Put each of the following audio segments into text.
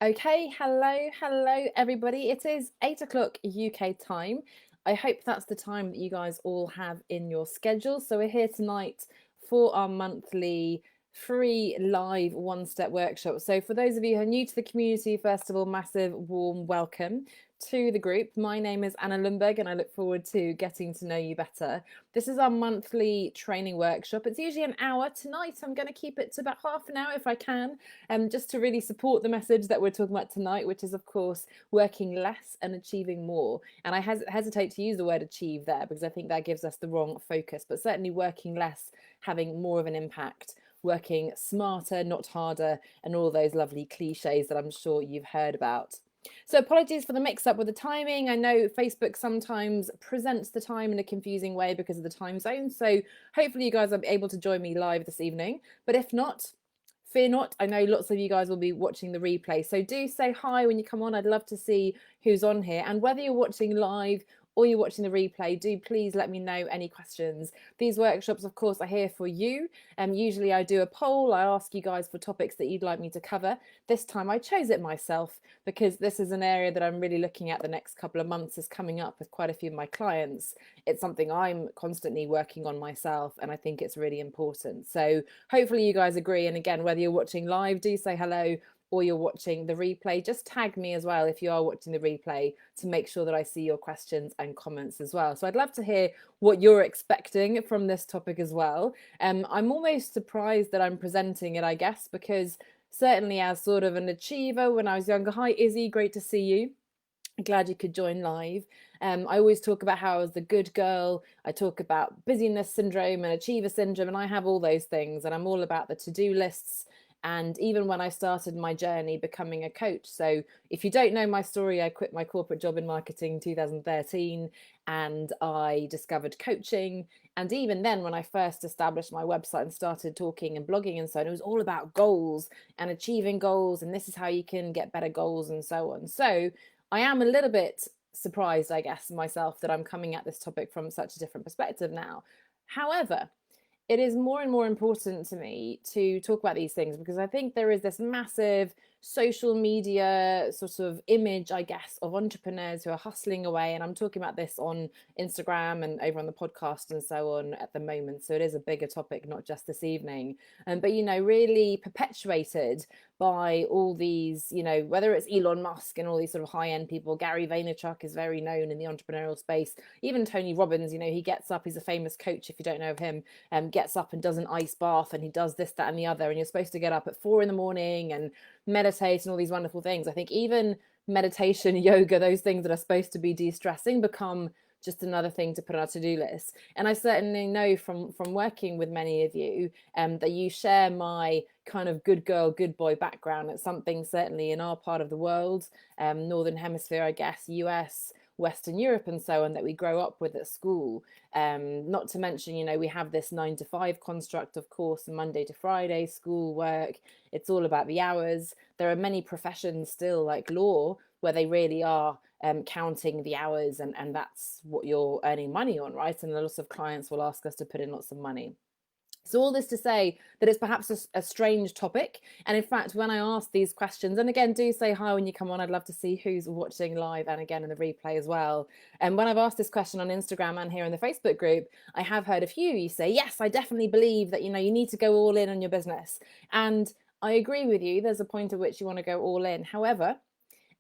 Okay, hello, everybody. It is 8 o'clock UK time. I hope that's the time that you guys all have in your schedule. So we're here tonight for our monthly free live one-step workshop. So for those of you who are new to the community, first of all, massive warm welcome to the group. My name is Anna Lundberg and I look forward to getting to know you better. This is our monthly training workshop. It's usually an hour. Tonight I'm going to keep it to about half an hour if I can, just to really support the message that we're talking about tonight, which is, of course, working less and achieving more. And I hesitate to use the word achieve there because I think that gives us the wrong focus, but certainly working less, having more of an impact, working smarter, not harder, and all those lovely cliches that I'm sure you've heard about. So apologies for the mix up with the timing. I know Facebook sometimes presents the time in a confusing way because of the time zone. So hopefully you guys are able to join me live this evening. But if not, fear not. I know lots of you guys will be watching the replay. So do say hi when you come on. I'd love to see who's on here. And whether you're watching live or you're watching the replay, do please let me know any questions. These workshops, of course, are here for you. Usually I do a poll. I ask you guys for topics that you'd like me to cover. This time I chose it myself because this is an area that I'm really looking at the next couple of months is coming up with quite a few of my clients. It's something I'm constantly working on myself, and I think it's really important. So hopefully you guys agree. And again, whether you're watching live, do say hello, or you're watching the replay, just tag me as well if you are watching the replay to make sure that I see your questions and comments as well. So I'd love to hear what you're expecting from this topic as well. I'm almost surprised that I'm presenting it, I guess, because certainly as sort of an achiever when I was younger, hi Izzy, great to see you. Glad you could join live. I always talk about how I was the good girl. I talk about busyness syndrome and achiever syndrome, and I have all those things. And I'm all about the to-do lists. And even when I started my journey becoming a coach. So if you don't know my story, I quit my corporate job in marketing in 2013 and I discovered coaching. And even then, when I first established my website and started talking and blogging and so on, it was all about goals and achieving goals. And this is how you can get better goals and so on. So I am a little bit surprised, I guess, myself that I'm coming at this topic from such a different perspective now. However, it is more and more important to me to talk about these things because I think there is this massive social media sort of image, I guess, of entrepreneurs who are hustling away. And I'm talking about this on Instagram and over on the podcast and so on at the moment. So it is a bigger topic, not just this evening. But, really perpetuated by all these, whether it's Elon Musk and all these sort of high end people. Gary Vaynerchuk is very known in the entrepreneurial space. Even Tony Robbins, he gets up, he's a famous coach, if you don't know of him, gets up and does an ice bath and he does this, that, and the other. And you're supposed to get up at 4 a.m. and meditate and all these wonderful things. I think even meditation, yoga, those things that are supposed to be de-stressing become just another thing to put on our to-do list. And I certainly know from working with many of you that you share my kind of good girl, good boy background. It's something certainly in our part of the world, Northern Hemisphere, I guess, US, Western Europe and so on, that we grow up with at school. Not to mention, we have this 9 to 5 construct, of course, Monday to Friday, school work. It's all about the hours. There are many professions still like law where they really are counting the hours and that's what you're earning money on, right? And lots of clients will ask us to put in lots of money. So all this to say that it's perhaps a strange topic. And in fact, when I ask these questions, and again, do say hi when you come on, I'd love to see who's watching live and again in the replay as well. And when I've asked this question on Instagram and here in the Facebook group, I have heard a few you say, yes, I definitely believe that, you need to go all in on your business. And I agree with you. There's a point at which you want to go all in. However,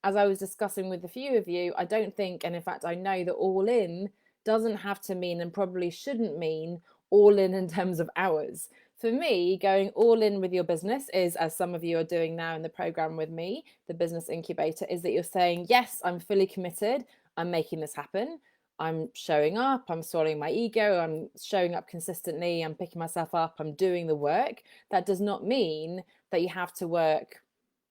as I was discussing with a few of you, I don't think, and in fact, I know that all in doesn't have to mean and probably shouldn't mean all in terms of hours. For me, going all in with your business is, as some of you are doing now in the program with me, the business incubator, is that you're saying, yes, I'm fully committed. I'm making this happen. I'm showing up. I'm swallowing my ego. I'm showing up consistently. I'm picking myself up. I'm doing the work. That does not mean that you have to work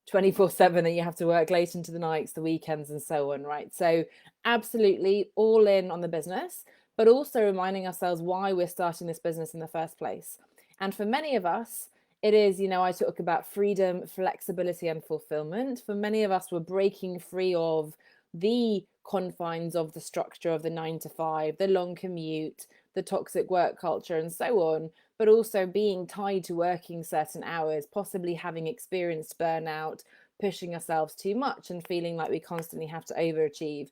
24/7 and you have to work late into the nights, the weekends and so on, right? So absolutely all in on the business, but also reminding ourselves why we're starting this business in the first place. And for many of us, it is, I talk about freedom, flexibility and fulfillment. For many of us, we're breaking free of the confines of the structure of the 9 to 5, the long commute, the toxic work culture and so on, but also being tied to working certain hours, possibly having experienced burnout, pushing ourselves too much and feeling like we constantly have to overachieve,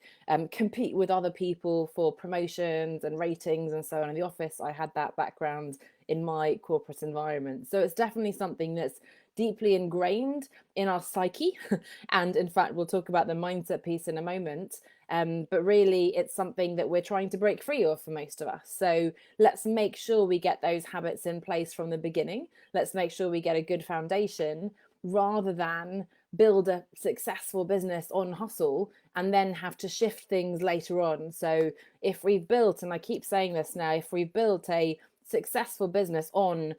compete with other people for promotions and ratings and so on. In the office, I had that background in my corporate environment. So it's definitely something that's deeply ingrained in our psyche. And in fact, we'll talk about the mindset piece in a moment. But really, it's something that we're trying to break free of for most of us. So let's make sure we get those habits in place from the beginning. Let's make sure we get a good foundation rather than build a successful business on hustle and then have to shift things later on. So if we've built, and I keep saying this now, if we've built a successful business on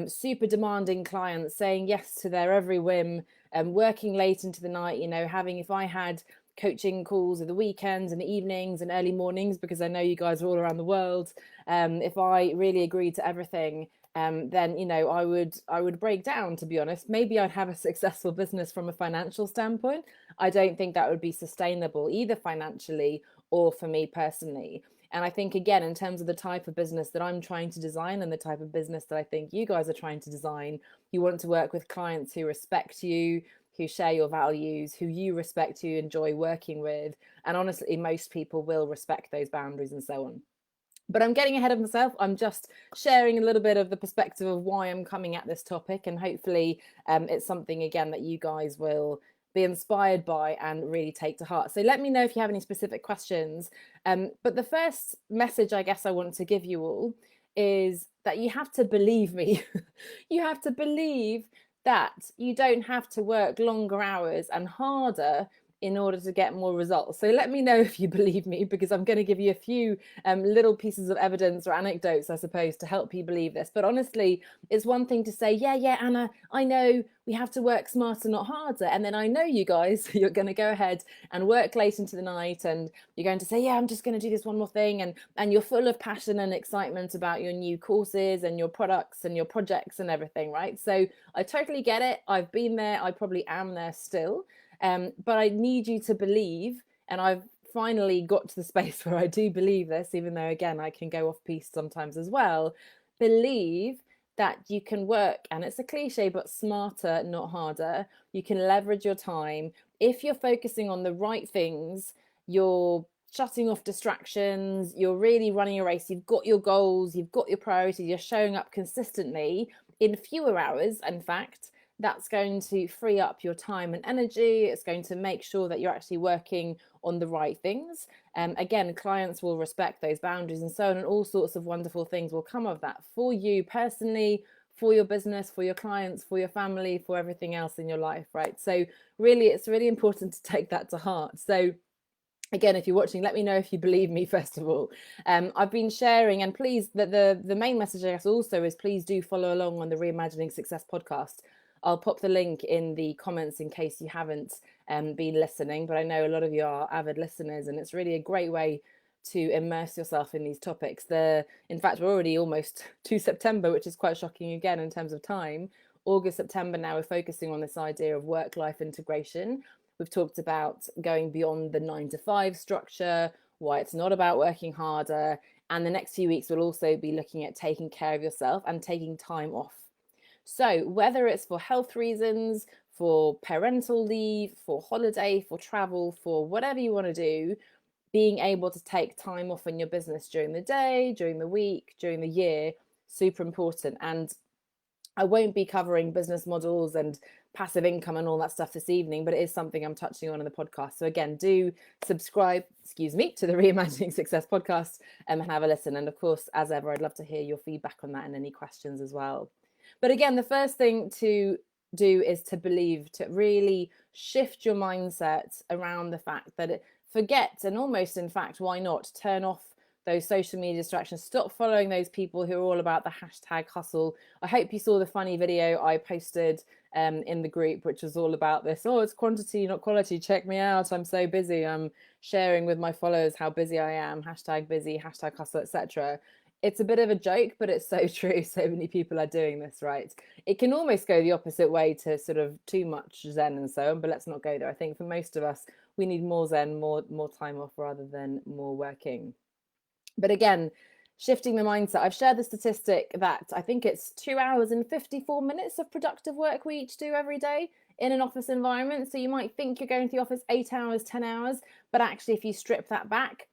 super demanding clients saying yes to their every whim, working late into the night, having, if I had coaching calls at the weekends and evenings and early mornings, because I know you guys are all around the world, if I really agreed to everything, then I would break down, to be honest. Maybe I'd have a successful business from a financial standpoint. I don't think that would be sustainable either financially or for me personally. And I think, again, in terms of the type of business that I'm trying to design and the type of business that I think you guys are trying to design, you want to work with clients who respect you, who share your values, who you respect, who you enjoy working with. And honestly, most people will respect those boundaries and so on. But I'm getting ahead of myself. I'm just sharing a little bit of the perspective of why I'm coming at this topic. And hopefully it's something, again, that you guys will be inspired by and really take to heart. So let me know if you have any specific questions. But the first message I guess I want to give you all is that you have to believe me. You have to believe that you don't have to work longer hours and harder in order to get more results. So let me know if you believe me, because I'm going to give you a few little pieces of evidence or anecdotes, I suppose, to help you believe this. But honestly, it's one thing to say, yeah, Anna, I know we have to work smarter, not harder. And then I know you guys, you're going to go ahead and work late into the night and you're going to say, yeah, I'm just going to do this one more thing. And you're full of passion and excitement about your new courses and your products and your projects and everything, right? So I totally get it. I've been there. I probably am there still. But I need you to believe, and I've finally got to the space where I do believe this, even though, again, I can go off piece sometimes as well. Believe that you can work, and it's a cliche, but smarter, not harder. You can leverage your time. If you're focusing on the right things, you're shutting off distractions, you're really running a race, you've got your goals, you've got your priorities, you're showing up consistently in fewer hours, in fact, that's going to free up your time and energy. It's going to make sure that you're actually working on the right things. Again, clients will respect those boundaries and so on, and all sorts of wonderful things will come of that for you personally, for your business, for your clients, for your family, for everything else in your life, right? So really, it's really important to take that to heart. So again, if you're watching, let me know if you believe me, first of all. I've been sharing, and please, the main message, I guess, also is please do follow along on the Reimagining Success podcast. I'll pop the link in the comments in case you haven't been listening, but I know a lot of you are avid listeners, and it's really a great way to immerse yourself in these topics. In fact, we're already almost to September, which is quite shocking again in terms of time. August, September now, we're focusing on this idea of work-life integration. We've talked about going beyond the 9-to-5 structure, why it's not about working harder. And the next few weeks, we'll also be looking at taking care of yourself and taking time off. So whether it's for health reasons, for parental leave, for holiday, for travel, for whatever you want to do, being able to take time off in your business during the day, during the week, during the year, super important. And I won't be covering business models and passive income and all that stuff this evening, but it is something I'm touching on in the podcast. So again, do subscribe, to the Reimagining Success podcast and have a listen. And of course, as ever, I'd love to hear your feedback on that and any questions as well. But again, the first thing to do is to believe, to really shift your mindset around the fact that forget, and almost, in fact, why not turn off those social media distractions. Stop following those people who are all about the hashtag hustle. I hope you saw the funny video I posted in the group, which was all about this. Oh, it's quantity, not quality. Check me out. I'm so busy. I'm sharing with my followers how busy I am. Hashtag busy, hashtag hustle, etc. It's a bit of a joke, but it's so true. So many people are doing this, right? It can almost go the opposite way to sort of too much Zen and so on, but let's not go there. I think for most of us, we need more Zen, more time off rather than more working. But again, shifting the mindset. I've shared the statistic that I think it's 2 hours and 54 minutes of productive work we each do every day in an office environment. So you might think you're going to the office 8 hours, 10 hours, but actually if you strip that back,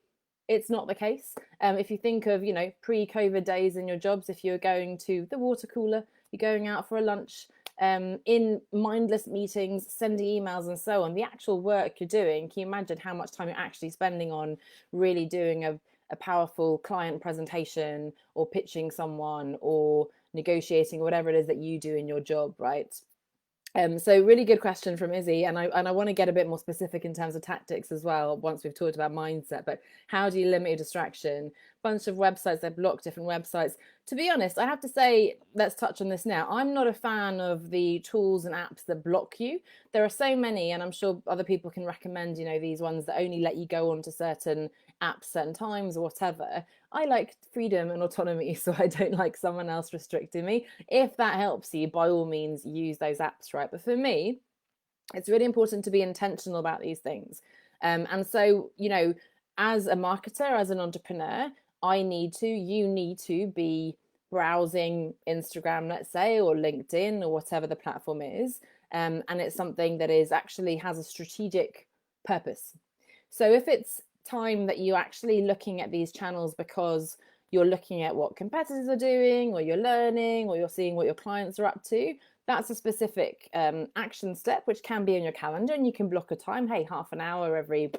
it's not the case. If you think of, pre-COVID days in your jobs, if you're going to the water cooler, you're going out for a lunch, in mindless meetings, sending emails and so on, the actual work you're doing, can you imagine how much time you're actually spending on really doing a powerful client presentation or pitching someone or negotiating, whatever it is that you do in your job, right? So really good question from Izzy, and I want to get a bit more specific in terms of tactics as well once we've talked about mindset. But how do you limit your distraction? Bunch of websites, they block different websites. To be honest, I have to say, let's touch on this now. I'm not a fan of the tools and apps that block you. There are so many, and I'm sure other people can recommend, these ones that only let you go onto certain apps certain times or whatever. I like freedom and autonomy, so I don't like someone else restricting me. If that helps you, by all means, use those apps, right? But for me, it's really important to be intentional about these things. And so, as a marketer, as an entrepreneur, you need to be browsing Instagram, let's say, or LinkedIn, or whatever the platform is. And it's something that actually has a strategic purpose. So if it's time that you're actually looking at these channels because you're looking at what competitors are doing, or you're learning, or you're seeing what your clients are up to, that's a specific action step, which can be in your calendar, and you can block a time. Hey, half an hour every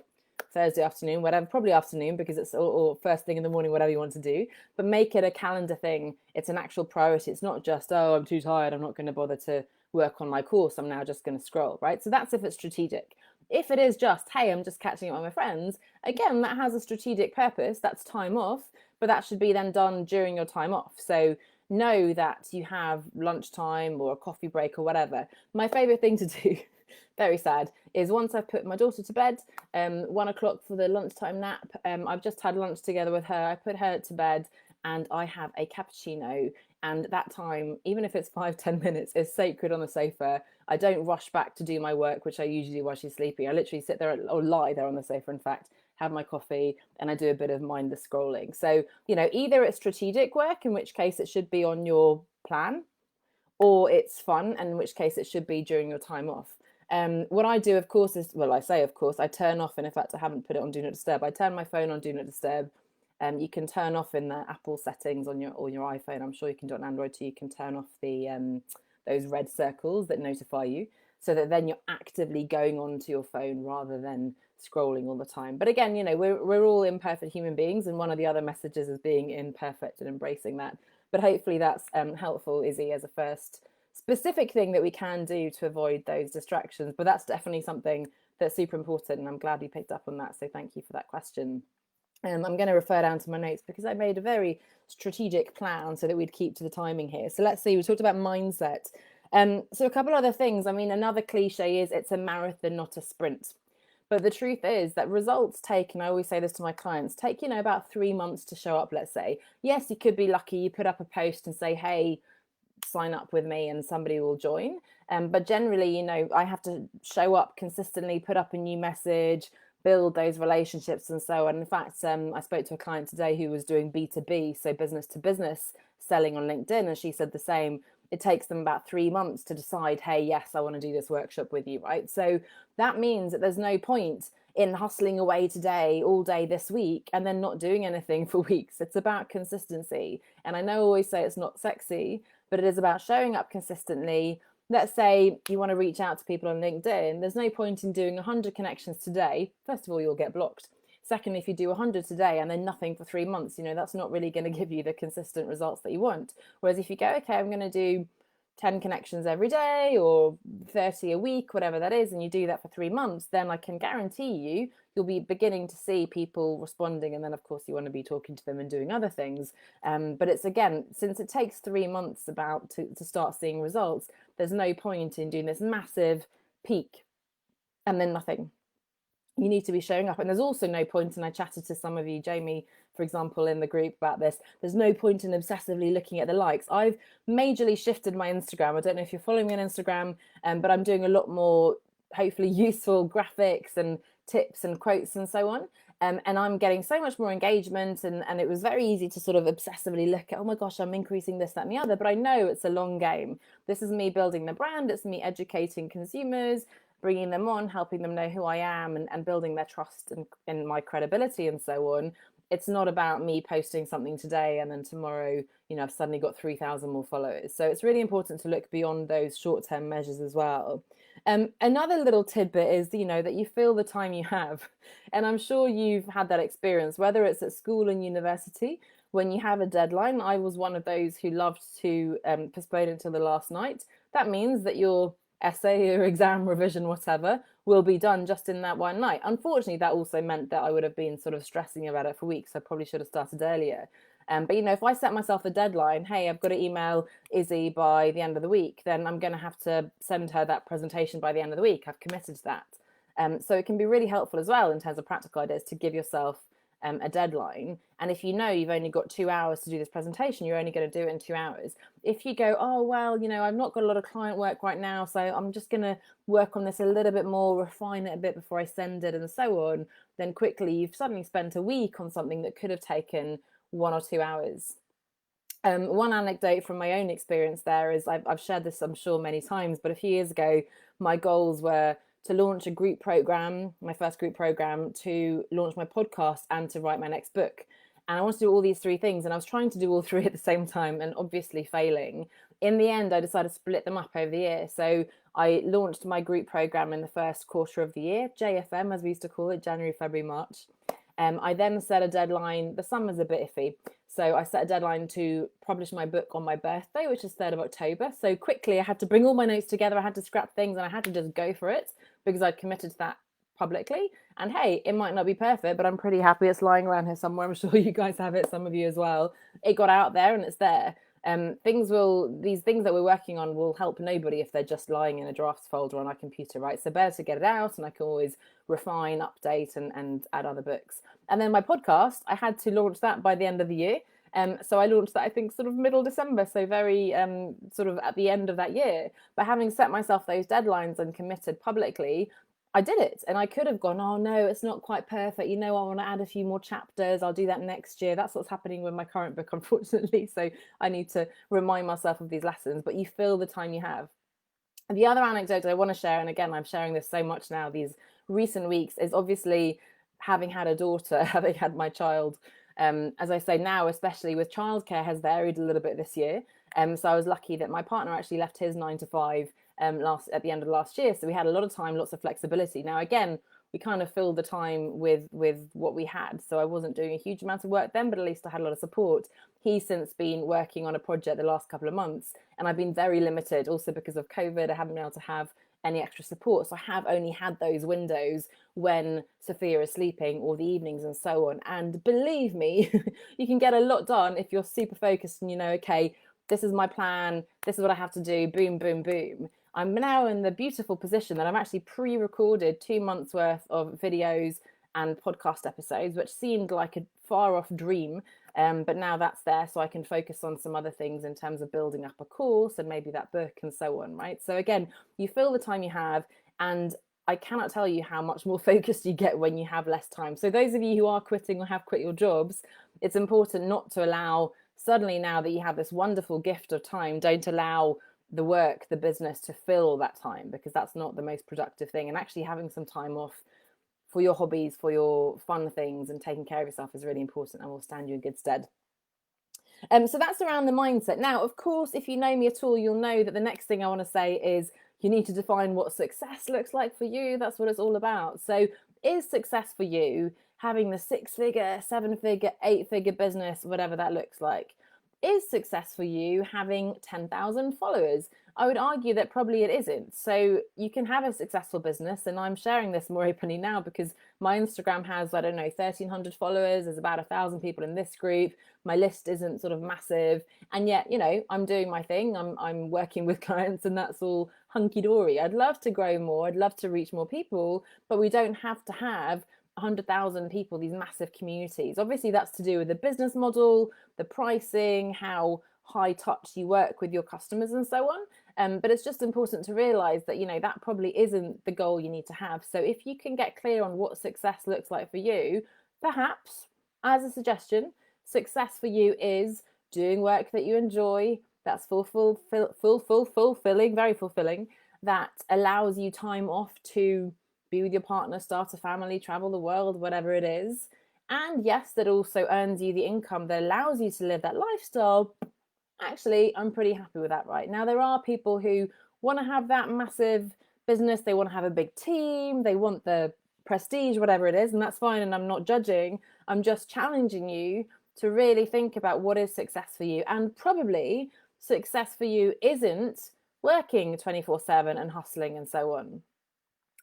Thursday afternoon, whatever, probably afternoon because it's or first thing in the morning, whatever you want to do, but make it a calendar thing. It's an actual priority. It's not just, oh, I'm too tired, I'm not going to bother to work on my course, I'm now just going to scroll, right? So that's if it's strategic. If it is just, hey, I'm just catching up with my friends, again, that has a strategic purpose. That's time off, but that should be then done during your time off. So know that you have lunchtime or a coffee break or whatever. My favorite thing to do, very sad, is once I've put my daughter to bed, 1 o'clock for the lunchtime nap, I've just had lunch together with her, I put her to bed, and I have a cappuccino. And that time, even if it's 5-10 minutes, is sacred on the sofa. I don't rush back to do my work, which I usually do while she's sleeping. I literally sit there or lie there on the sofa, in fact, have my coffee, and I do a bit of mindless scrolling. So, either it's strategic work, in which case it should be on your plan, or it's fun, and in which case it should be during your time off. What I do, of course, is, well, I say, of course, I turn off, and in fact, I haven't put it on Do Not Disturb. I turn my phone on Do Not Disturb. You can turn off in the Apple settings on your iPhone. I'm sure you can do it on Android too. You can turn off the those red circles that notify you, so that then you're actively going onto your phone rather than scrolling all the time. But again, we're all imperfect human beings, and one of the other messages is being imperfect and embracing that. But hopefully that's helpful, Izzy, as a first specific thing that we can do to avoid those distractions. But that's definitely something that's super important, and I'm glad you picked up on that. So thank you for that question. I'm going to refer down to my notes because I made a very strategic plan so that we'd keep to the timing here. So let's see, we talked about mindset. So a couple other things. I mean, another cliche is it's a marathon, not a sprint. But the truth is that results take, and I always say this to my clients, take, about 3 months to show up, let's say. Yes, you could be lucky. You put up a post and say, hey, sign up with me, and somebody will join. But generally, I have to show up consistently, put up a new message, build those relationships and so on. In fact, I spoke to a client today who was doing B2B, so business to business selling on LinkedIn, and she said the same. It takes them about 3 months to decide, hey, yes, I want to do this workshop with you, right? So that means that there's no point in hustling away today, all day this week, and then not doing anything for weeks. It's about consistency. And I know I always say it's not sexy, but it is about showing up consistently. Let's say you want to reach out to people on LinkedIn. There's no point in doing 100 connections today. First of all, you'll get blocked. Second, if you do 100 today and then nothing for 3 months, that's not really going to give you the consistent results that you want. Whereas if you go, okay, I'm going to do 10 connections every day or 30 a week, whatever that is, and you do that for 3 months, then I can guarantee you'll be beginning to see people responding. And then, of course, you want to be talking to them and doing other things. But it's, again, since it takes 3 months to start seeing results, there's no point in doing this massive peak and then nothing. You need to be showing up. And there's also no point, and I chatted to some of you, Jamie, for example, in the group about this, there's no point in obsessively looking at the likes. I've majorly shifted my Instagram. I don't know if you're following me on Instagram, but I'm doing a lot more, hopefully, useful graphics and tips and quotes and so on. And I'm getting so much more engagement, and it was very easy to sort of obsessively look at, oh my gosh, I'm increasing this, that, and the other. But I know it's a long game. This is me building the brand. It's me educating consumers, bringing them on, helping them know who I am, and building their trust in my credibility and so on. It's not about me posting something today and then tomorrow, I've suddenly got 3,000 more followers. So it's really important to look beyond those short-term measures as well. Another little tidbit is, that you fill the time you have. And I'm sure you've had that experience, whether it's at school and university, when you have a deadline. I was one of those who loved to postpone until the last night. That means that your essay or exam revision, whatever, will be done just in that one night. Unfortunately, that also meant that I would have been sort of stressing about it for weeks. I probably should have started earlier. But if I set myself a deadline, hey, I've got to email Izzy by the end of the week, then I'm going to have to send her that presentation by the end of the week. I've committed to that. So it can be really helpful as well in terms of practical ideas to give yourself a deadline. And if you've only got 2 hours to do this presentation, you're only going to do it in 2 hours. If you go, oh, well, I've not got a lot of client work right now, so I'm just going to work on this a little bit more, refine it a bit before I send it and so on, then quickly you've suddenly spent a week on something that could have taken 1 or 2 hours. One anecdote from my own experience there is I've shared this, I'm sure, many times, but a few years ago, my goals were to launch a group program, my first group program, to launch my podcast, and to write my next book. And I wanted to do all these 3 things, and I was trying to do all 3 at the same time and obviously failing. In the end, I decided to split them up over the year. So I launched my group program in the first quarter of the year, JFM, as we used to call it, January, February, March. I then set a deadline. The summer's a bit iffy. So I set a deadline to publish my book on my birthday, which is 3rd of October. So quickly, I had to bring all my notes together. I had to scrap things, and I had to just go for it because I'd committed to that publicly. And hey, it might not be perfect, but I'm pretty happy it's lying around here somewhere. I'm sure you guys have it, some of you as well. It got out there and it's there. These things that we're working on will help nobody if they're just lying in a drafts folder on our computer, right? So better to get it out, and I can always refine, update, and add other books. And then my podcast, I had to launch that by the end of the year. So I launched that, I think, sort of middle December, so very sort of at the end of that year. But having set myself those deadlines and committed publicly, I did it. And I could have gone, oh no, it's not quite perfect. I want to add a few more chapters. I'll do that next year. That's what's happening with my current book, unfortunately. So I need to remind myself of these lessons, but you fill the time you have. And the other anecdote I want to share, and again, I'm sharing this so much now these recent weeks, is obviously having had a daughter, having had my child. As I say now, especially with childcare, has varied a little bit this year. So I was lucky that my partner actually left his 9 to 5 at the end of last year. So we had a lot of time, lots of flexibility. Now, again, we kind of filled the time with what we had. So I wasn't doing a huge amount of work then, but at least I had a lot of support. He's since been working on a project the last couple of months, and I've been very limited also because of COVID. I haven't been able to have any extra support. So I have only had those windows when Sophia is sleeping, or the evenings and so on. And believe me, you can get a lot done if you're super focused and okay, this is my plan, this is what I have to do, boom, boom, boom. I'm now in the beautiful position that I've actually pre-recorded 2 months worth of videos and podcast episodes, which seemed like a far off dream. But now that's there, so I can focus on some other things in terms of building up a course and maybe that book and so on, right? So again, you fill the time you have, and I cannot tell you how much more focused you get when you have less time. So those of you who are quitting or have quit your jobs, it's important not to allow, suddenly now that you have this wonderful gift of time, don't allow the work, the business to fill that time, because that's not the most productive thing. And actually having some time off for your hobbies, for your fun things, and taking care of yourself is really important and will stand you in good stead. So that's around the mindset. Now, of course, if you know me at all, you'll know that the next thing I want to say is you need to define what success looks like for you. That's what it's all about. So is success for you having the 6-figure, 7-figure, 8-figure business, whatever that looks like? Is success for you having 10,000 followers? I would argue that probably it isn't. So you can have a successful business, and I'm sharing this more openly now because my Instagram has, 1,300 followers. There's about 1,000 people in this group. My list isn't sort of massive, and yet, I'm doing my thing. I'm working with clients, and that's all hunky dory. I'd love to grow more. I'd love to reach more people, but we don't have to have 100,000 people, these massive communities. Obviously, that's to do with the business model, the pricing, how high touch you work with your customers and so on. But it's just important to realize that, that probably isn't the goal you need to have. So if you can get clear on what success looks like for you, perhaps, as a suggestion, success for you is doing work that you enjoy, that's fulfilling, very fulfilling, that allows you time off to be with your partner, start a family, travel the world, whatever it is. And yes, that also earns you the income that allows you to live that lifestyle. Actually, I'm pretty happy with that right now. There are people who want to have that massive business, they want to have a big team, they want the prestige, whatever it is, and that's fine. And I'm not judging, I'm just challenging you to really think about what is success for you. And probably success for you isn't working 24/7 and hustling and so on.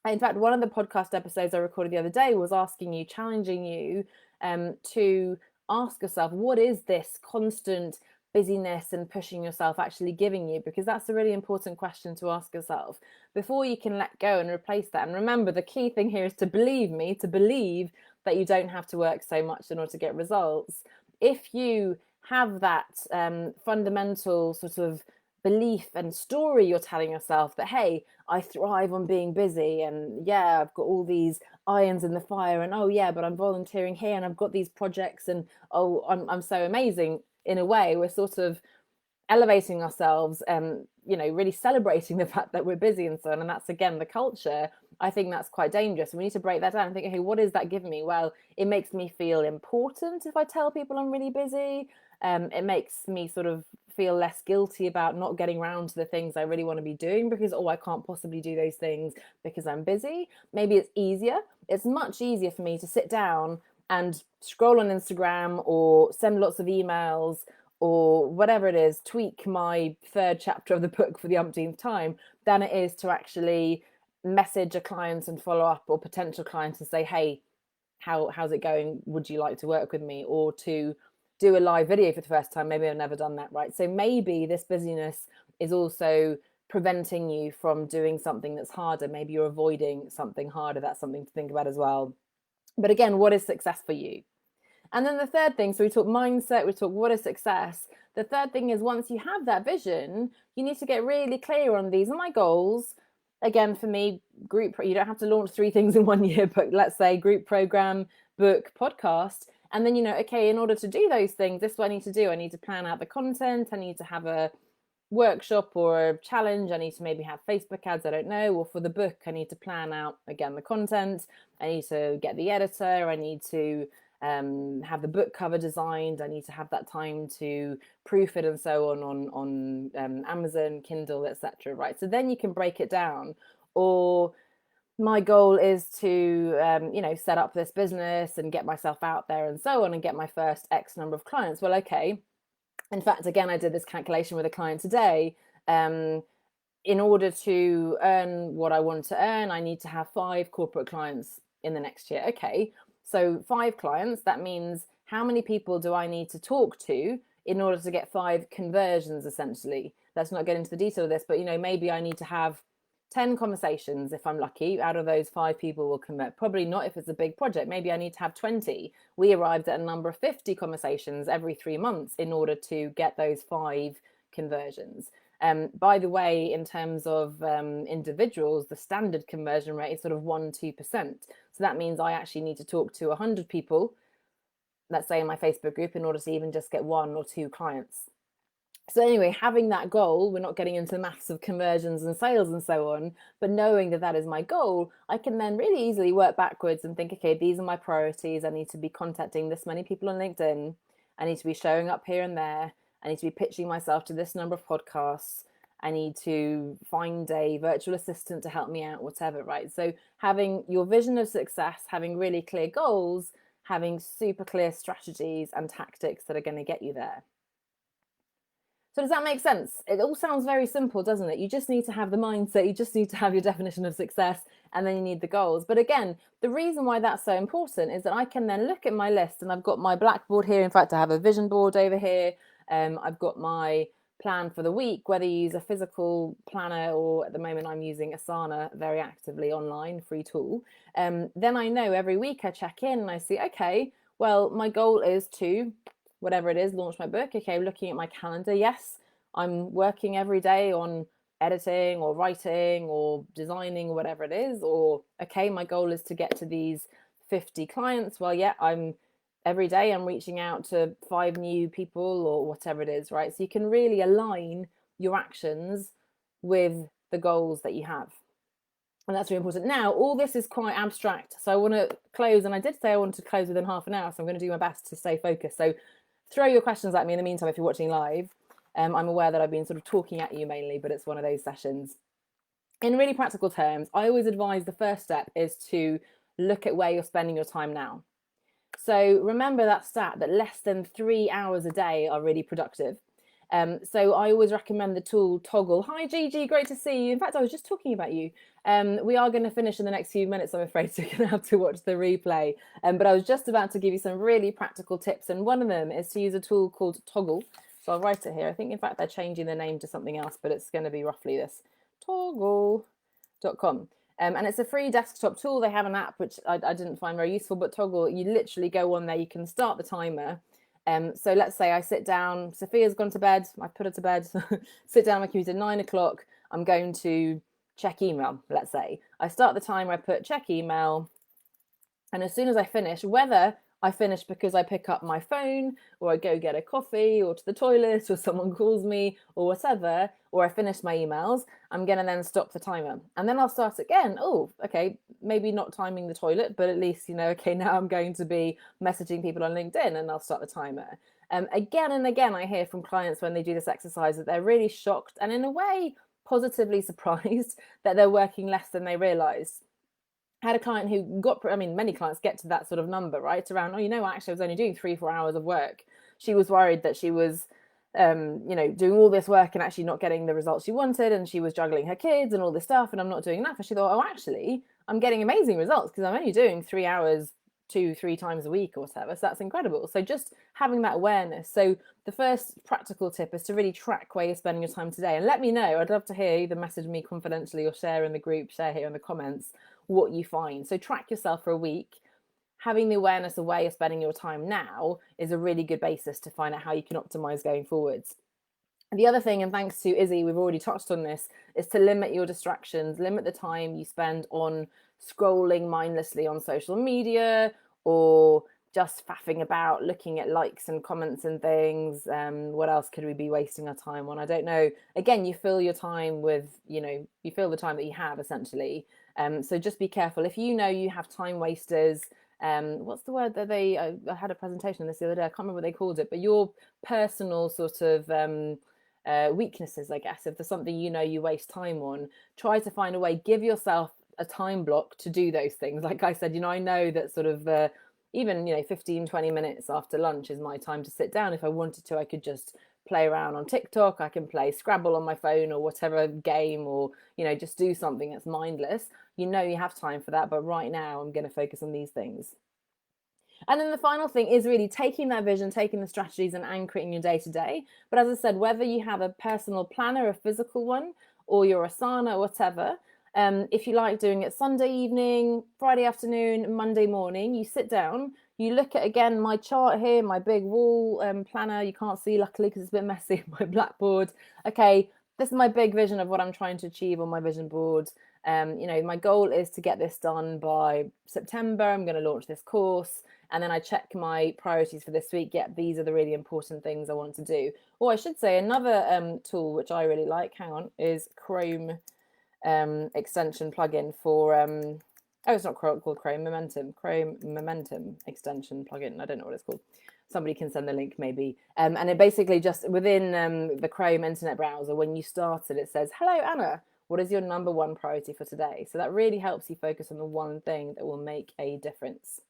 In fact, one of the podcast episodes I recorded the other day was asking you, challenging you to ask yourself, what is this constant busyness and pushing yourself actually giving you? Because that's a really important question to ask yourself before you can let go and replace that. And remember, the key thing here is to believe me, to believe that you don't have to work so much in order to get results. If you have that fundamental sort of belief and story you're telling yourself that, hey, I thrive on being busy, and yeah, I've got all these irons in the fire, and oh yeah, but I'm volunteering here and I've got these projects, and oh, I'm so amazing. In a way, we're sort of elevating ourselves and, you know, really celebrating the fact that we're busy and so on. And that's, again, the culture. I think that's quite dangerous. We need to break that down and think, okay, what does that give me? Well, it makes me feel important if I tell people I'm really busy. It makes me sort of feel less guilty about not getting around to the things I really want to be doing because, oh, I can't possibly do those things because I'm busy. Maybe it's easier. It's much easier for me to sit down and scroll on Instagram or send lots of emails or whatever it is, tweak my third chapter of the book for the umpteenth time, than it is to actually message a client and follow up, or potential clients, and say, hey, how's it going? Would you like to work with me? Or to do a live video for the first time. Maybe I've never done that, right? So maybe this busyness is also preventing you from doing something that's harder. Maybe you're avoiding something harder. That's something to think about as well. But again, what is success for you? And then the third thing, so we talk mindset, we talk what is success. The third thing is, once you have that vision, you need to get really clear on, these are my goals. Again, for me, group, you don't have to launch 3 things in 1 year, but let's say group program, book, podcast. And then, you know, okay, in order to do those things, this is what I need to do. I need to plan out the content. I need to have a workshop or a challenge. I need to maybe have Facebook ads, I don't know. Or for the book, I need to plan out, again, the content. I need to get the editor. I need to have the book cover designed. I need to have that time to proof it and so on Amazon, Kindle, etc. Right? So then you can break it down. Or my goal is to set up this business and get myself out there and so on, and get my first X number of clients. Well, okay, in fact, again, I did this calculation with a client today. In order to earn what I want to earn, I need to have 5 corporate clients in the next year. Okay, so 5 clients, that means how many people do I need to talk to in order to get 5 conversions, essentially? Let's not get into the detail of this, but maybe I need to have 10 conversations if I'm lucky. Out of those, 5 people will convert. Probably not if it's a big project. Maybe I need to have 20. We arrived at a number of 50 conversations every 3 months in order to get those 5 conversions. By the way, in terms of individuals, the standard conversion rate is sort of 1-2%. So that means I actually need to talk to 100 people, let's say in my Facebook group, in order to even just get 1 or 2 clients. So anyway, having that goal, we're not getting into the maths of conversions and sales and so on, but knowing that that is my goal, I can then really easily work backwards and think, okay, these are my priorities. I need to be contacting this many people on LinkedIn. I need to be showing up here and there. I need to be pitching myself to this number of podcasts. I need to find a virtual assistant to help me out, whatever, right? So having your vision of success, having really clear goals, having super clear strategies and tactics that are going to get you there. So does that make sense? It all sounds very simple, doesn't it? You just need to have the mindset, you just need to have your definition of success, and then you need the goals. But again, the reason why that's so important is that I can then look at my list, and I've got my blackboard here. In fact, I have a vision board over here. I've got my plan for the week, whether you use a physical planner or at the moment I'm using Asana very actively online, free tool. Then I know every week I check in and I see, okay, well, my goal is to whatever it is, launch my book. Okay, looking at my calendar, yes, I'm working every day on editing or writing or designing or whatever it is. Or, okay, my goal is to get to these 50 clients. Well, yeah, every day I'm reaching out to 5 new people or whatever it is, right? So you can really align your actions with the goals that you have. And that's really important. Now, all this is quite abstract. So I want to close, and I did say I wanted to close within half an hour. So I'm going to do my best to stay focused. So throw your questions at me in the meantime if you're watching live. I'm aware that I've been sort of talking at you mainly, but it's one of those sessions. In really practical terms, I always advise the first step is to look at where you're spending your time now. So remember that stat that less than 3 hours a day are really productive. So I always recommend the tool Toggle. Hi, Gigi, great to see you. In fact, I was just talking about you. We are going to finish in the next few minutes, I'm afraid, so you're going to have to watch the replay. But I was just about to give you some really practical tips, and one of them is to use a tool called Toggle. So I'll write it here. I think, in fact, they're changing the name to something else, but it's going to be roughly this, toggle.com. And it's a free desktop tool. They have an app, which I didn't find very useful, but Toggle, you literally go on there, you can start the timer. So let's say I sit down, Sophia's gone to bed, I put her to bed, sit down on my computer, 9 o'clock, I'm going to check email, let's say. I start the timer, I put check email, and as soon as I finish, whether I finish because I pick up my phone or I go get a coffee or to the toilet or someone calls me or whatever, or I finish my emails, I'm going to then stop the timer. And then I'll start again. Oh, okay, maybe not timing the toilet, but at least, okay, now I'm going to be messaging people on LinkedIn, and I'll start the timer. Again and again, I hear from clients when they do this exercise that they're really shocked and in a way positively surprised that they're working less than they realized. I had a client who many clients get to that sort of number, right? Around, actually I was only doing 3-4 hours of work. She was worried that she was, doing all this work and actually not getting the results she wanted. And she was juggling her kids and all this stuff. And I'm not doing enough. And she thought, oh, actually, I'm getting amazing results because I'm only doing 3 hours 2-3 times a week or whatever. So that's incredible. So just having that awareness. So the first practical tip is to really track where you're spending your time today. And let me know. I'd love to hear, either message me confidentially or share in the group, share here in the comments what you find. So track yourself for a week. Having the awareness of where you're spending your time now is a really good basis to find out how you can optimize going forwards. And the other thing, and thanks to Izzy, we've already touched on this, is to limit your distractions, limit the time you spend on scrolling mindlessly on social media or just faffing about, looking at likes and comments and things. What else could we be wasting our time on? I don't know. Again, you fill your time with, you fill the time that you have, essentially. So just be careful. If you have time wasters, what's the word that I had a presentation on this the other day, I can't remember what they called it, but your personal sort of weaknesses, I guess, if there's something you waste time on, try to find a way, give yourself a time block to do those things. Like I said, I know that sort of even 15-20 minutes after lunch is my time to sit down. If I wanted to, I could just play around on TikTok, I can play Scrabble on my phone or whatever game, or just do something that's mindless. You have time for that, but right now I'm going to focus on these things. And then the final thing is really taking that vision, taking the strategies and anchoring your day to day. But as I said, whether you have a personal planner, a physical one, or your Asana, or whatever, if you like doing it Sunday evening, Friday afternoon, Monday morning, you sit down, you look at, again, my chart here, my big wall planner. You can't see, luckily, because it's a bit messy, my blackboard. Okay, this is my big vision of what I'm trying to achieve on my vision board. My goal is to get this done by September. I'm going to launch this course. And then I check my priorities for this week. Yeah, these are the really important things I want to do. Or I should say another tool, which I really like, is Chrome extension plugin for, it's not called Chrome Momentum extension plugin. I don't know what it's called. Somebody can send the link maybe. And it basically just within the Chrome internet browser, when you start it, it says, hello, Anna, what is your number one priority for today? So that really helps you focus on the one thing that will make a difference.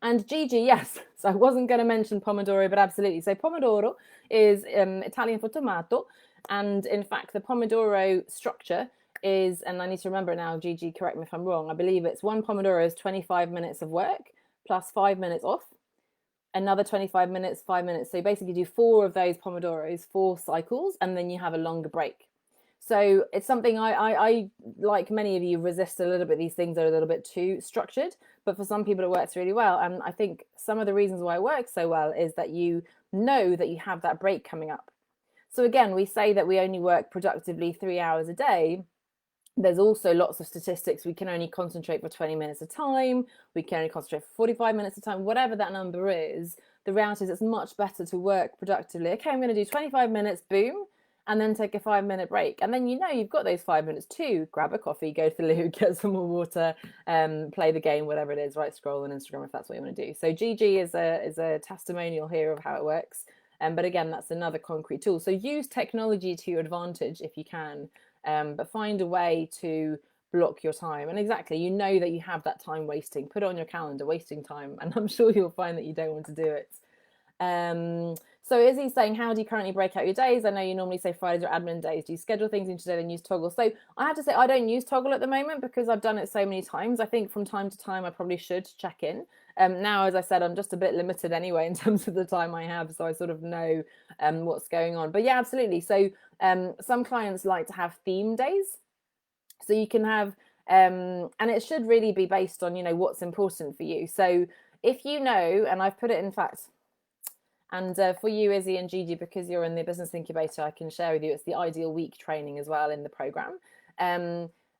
And Gigi, yes, so I wasn't going to mention Pomodoro, but absolutely. So Pomodoro is Italian for tomato. And in fact, the Pomodoro structure is, and I need to remember it now, Gigi, correct me if I'm wrong, I believe it's one Pomodoro is 25 minutes of work plus 5 minutes off, another 25 minutes, 5 minutes. So you basically do 4 of those Pomodoros, 4 cycles, and then you have a longer break. So it's something I, like many of you, resist a little bit. These things are a little bit too structured, but for some people it works really well. And I think some of the reasons why it works so well is that you know that you have that break coming up. So again, we say that we only work productively 3 hours a day, There's also lots of statistics. We can only concentrate for 20 minutes at a time. We can only concentrate for 45 minutes at a time, whatever that number is. The reality is it's much better to work productively. Okay, I'm going to do 25 minutes, boom, and then take a 5 minute break. And then you've got those 5 minutes to grab a coffee, go to the loo, get some more water, play the game, whatever it is, right? Scroll on Instagram if that's what you want to do. So GG is a testimonial here of how it works. But again, that's another concrete tool. So use technology to your advantage if you can. But find a way to block your time. And exactly, that you have that time wasting. Put it on your calendar, wasting time, and I'm sure you'll find that you don't want to do it. So Izzy's saying, how do you currently break out your days? I know you normally say Fridays are admin days. Do you schedule things into your day and use Toggle? So I have to say I don't use Toggle at the moment because I've done it so many times. I think from time to time I probably should check in. Now, as I said, I'm just a bit limited anyway in terms of the time I have, so I sort of know what's going on. But yeah, absolutely. So some clients like to have theme days. So you can have, and it should really be based on, what's important for you. So if and I've put it in fact, and for you, Izzy and Gigi, because you're in the business incubator, I can share with you, it's the ideal week training as well in the program.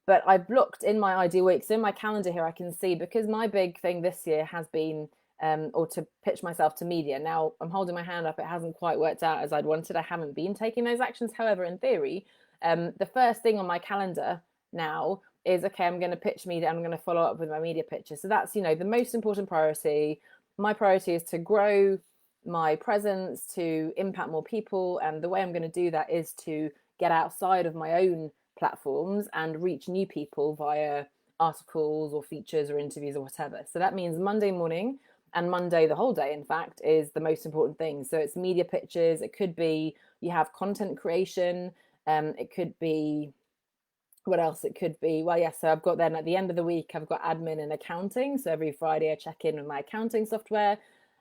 But I blocked in my ideal week. So in my calendar here, I can see, because my big thing this year has been, or to pitch myself to media. Now I'm holding my hand up. It hasn't quite worked out as I'd wanted. I haven't been taking those actions. However, in theory, the first thing on my calendar now is, okay, I'm going to pitch media. I'm going to follow up with my media pitches. So that's, the most important priority. My priority is to grow my presence, to impact more people. And the way I'm going to do that is to get outside of my own platforms and reach new people via articles or features or interviews or whatever. So that means Monday morning and Monday, the whole day, in fact, is the most important thing. So it's media pitches. It could be you have content creation. It could be, what else it could be? Well, yes, so I've got then at the end of the week, I've got admin and accounting. So every Friday I check in with my accounting software.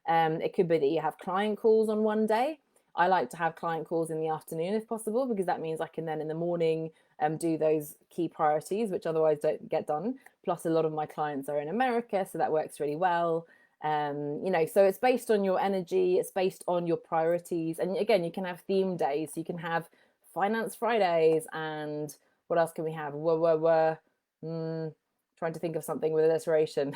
It could be that you have client calls on one day. I like to have client calls in the afternoon if possible, because that means I can then in the morning do those key priorities, which otherwise don't get done. Plus, a lot of my clients are in America, so that works really well. So it's based on your energy, it's based on your priorities. And again, you can have theme days. So you can have Finance Fridays, and what else can we have? Trying to think of something with alliteration.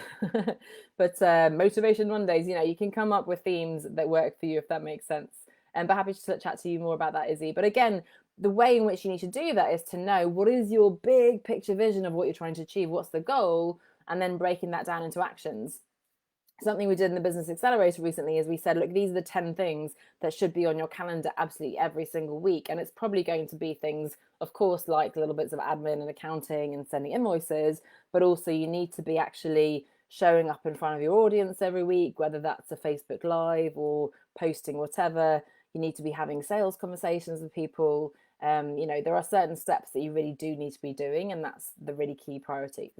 But Motivation Mondays, you can come up with themes that work for you, if that makes sense. But happy to chat to you more about that, Izzy. But again, the way in which you need to do that is to know what is your big picture vision of what you're trying to achieve, what's the goal, and then breaking that down into actions. Something we did in the Business Accelerator recently is we said, look, these are the 10 things that should be on your calendar absolutely every single week. And it's probably going to be things, of course, like little bits of admin and accounting and sending invoices, but also you need to be actually showing up in front of your audience every week, whether that's a Facebook Live or posting whatever. You need to be having sales conversations with people. There are certain steps that you really do need to be doing, and that's the really key priorities.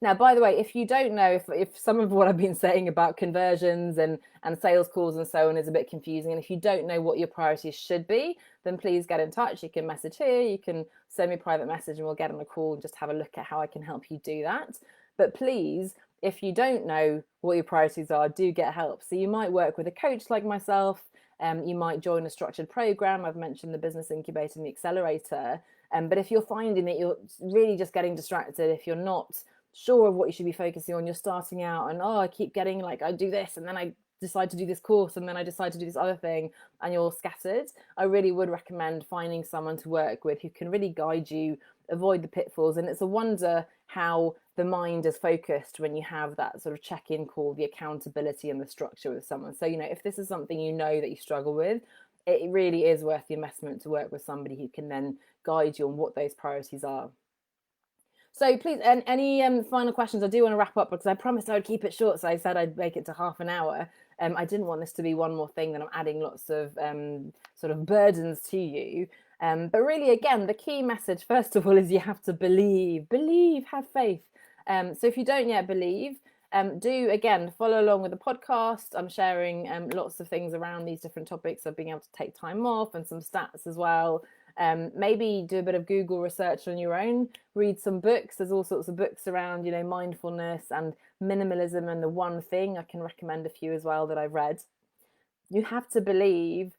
Now, by the way, if you don't know, if some of what I've been saying about conversions and sales calls and so on is a bit confusing, and if you don't know what your priorities should be, then please get in touch. You can message here, you can send me a private message, and we'll get on a call and just have a look at how I can help you do that. But please, if you don't know what your priorities are, do get help. So you might work with a coach like myself. You might join a structured program. I've mentioned the Business Incubator and the Accelerator. But if you're finding that you're really just getting distracted, if you're not sure of what you should be focusing on, you're starting out and I keep getting I do this and then I decide to do this course and then I decide to do this other thing, and you're scattered, I really would recommend finding someone to work with who can really guide you, avoid the pitfalls. And it's a wonder how the mind is focused when you have that sort of check-in call, the accountability and the structure with someone. So if this is something that you struggle with, it really is worth the investment to work with somebody who can then guide you on what those priorities are. So please, any final questions? I do want to wrap up because I promised I would keep it short. So I said I'd make it to half an hour. I didn't want this to be one more thing that I'm adding lots of sort of burdens to you. But really, again, the key message, first of all, is you have to believe, have faith. So if you don't yet believe, do, again, follow along with the podcast. I'm sharing lots of things around these different topics of being able to take time off and some stats as well. Maybe do a bit of Google research on your own, read some books. There's all sorts of books around, mindfulness and minimalism and the one thing. I can recommend a few as well that I've read. You have to believe,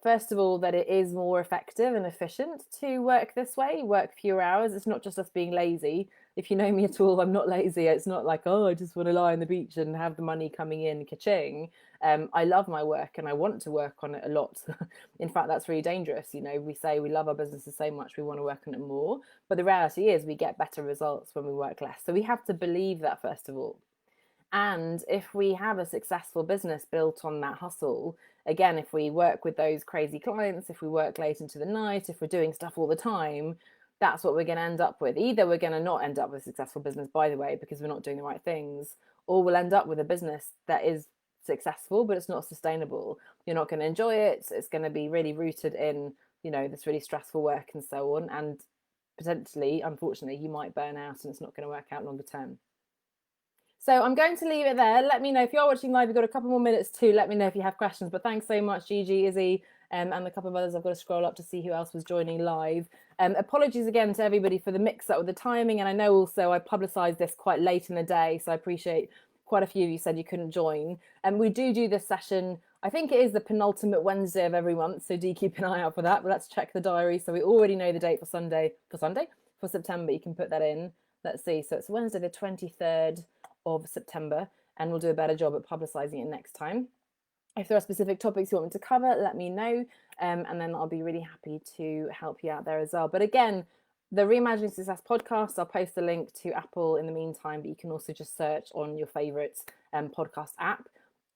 first of all, that it is more effective and efficient to work this way, work fewer hours. It's not just us being lazy. If you know me at all, I'm not lazy. It's not like, oh, I just want to lie on the beach and have the money coming in, ka-ching. I love my work and I want to work on it a lot. In fact, that's really dangerous. You know, we say we love our businesses so much, we want to work on it more. But the reality is we get better results when we work less. So we have to believe that, first of all. And if we have a successful business built on that hustle, again, if we work with those crazy clients, if we work late into the night, if we're doing stuff all the time, that's what we're going to end up with. Either we're going to not end up with a successful business, by the way, because we're not doing the right things, or we'll end up with a business that is successful, but it's not sustainable. You're not going to enjoy it. It's going to be really rooted in, you know, this really stressful work and so on. And potentially, unfortunately, you might burn out and it's not going to work out longer term. So I'm going to leave it there. Let me know if you're watching live. You've got a couple more minutes too. Let me know if you have questions. But thanks so much, Gigi, Izzy, and a couple of others. I've got to scroll up to see who else was joining live. Apologies again to everybody for the mix-up with the timing. And I know also I publicised this quite late in the day, so I appreciate quite a few of you said you couldn't join. And we do this session. I think it is the penultimate Wednesday of every month, so do keep an eye out for that. But let's check the diary. So we already know the date for September. You can put that in. Let's see. So it's Wednesday the 23rd of September, and we'll do a better job at publicising it next time. If there are specific topics you want me to cover, let me know, and then I'll be really happy to help you out there as well. But again, the Reimagining Success podcast, I'll post a link to Apple in the meantime, but you can also just search on your favourite podcast app.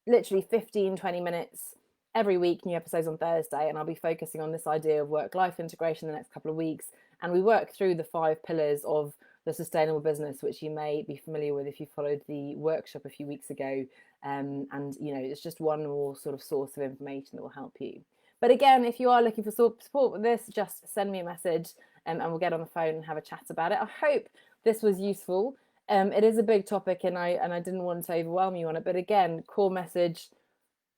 Literally 15-20 minutes every week, new episodes on Thursday, and I'll be focusing on this idea of work-life integration the next couple of weeks. And we work through the 5 pillars of the sustainable business, which you may be familiar with if you followed the workshop a few weeks ago. And, you know, it's just one more sort of source of information that will help you. But again, if you are looking for support with this, just send me a message and we'll get on the phone and have a chat about it. I hope this was useful. It is a big topic and I didn't want to overwhelm you on it. But again, core message,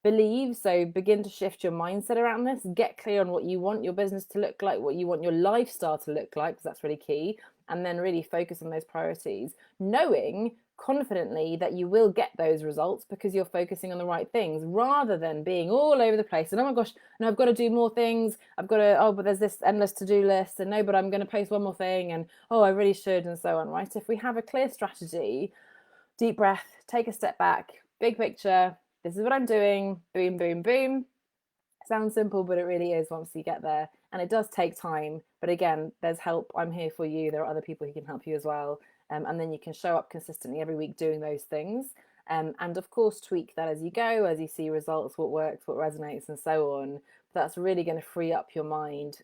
believe. So begin to shift your mindset around this. Get clear on what you want your business to look like, what you want your lifestyle to look like, because that's really key. And then really focus on those priorities, knowing confidently that you will get those results because you're focusing on the right things, rather than being all over the place and, oh my gosh, no, I've got to do more things, I've got to, oh, but there's this endless to-do list, and no, but I'm going to post one more thing, and oh, I really should, and so on, right? If we have a clear strategy, deep breath, take a step back, big picture, this is what I'm doing, boom, boom, boom. Sounds simple, but it really is once you get there. And it does take time. But again, there's help. I'm here for you. There are other people who can help you as well. And then you can show up consistently every week doing those things. And of course, tweak that as you go, as you see results, what works, what resonates, and so on. That's really going to free up your mind,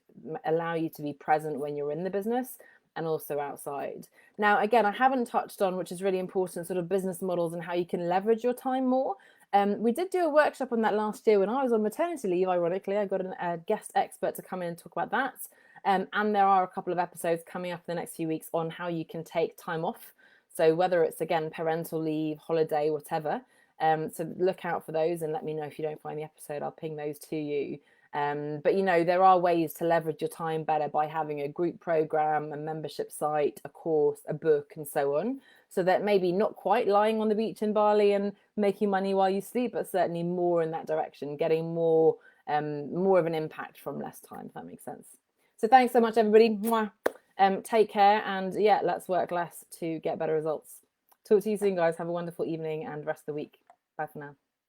allow you to be present when you're in the business and also outside. Now, again, I haven't touched on, which is really important, sort of business models and how you can leverage your time more. We did do a workshop on that last year when I was on maternity leave, ironically. I got a guest expert to come in and talk about that. And there are a couple of episodes coming up in the next few weeks on how you can take time off. So whether it's, again, parental leave, holiday, whatever. So look out for those and let me know if you don't find the episode. I'll ping those to you. But, you know, there are ways to leverage your time better by having a group program, a membership site, a course, a book, and so on. So that maybe not quite lying on the beach in Bali and making money while you sleep, but certainly more in that direction, getting more of an impact from less time, if that makes sense. So thanks so much, everybody. Mwah. Take care, and yeah, let's work less to get better results. Talk to you soon, guys. Have a wonderful evening and rest of the week. Bye for now.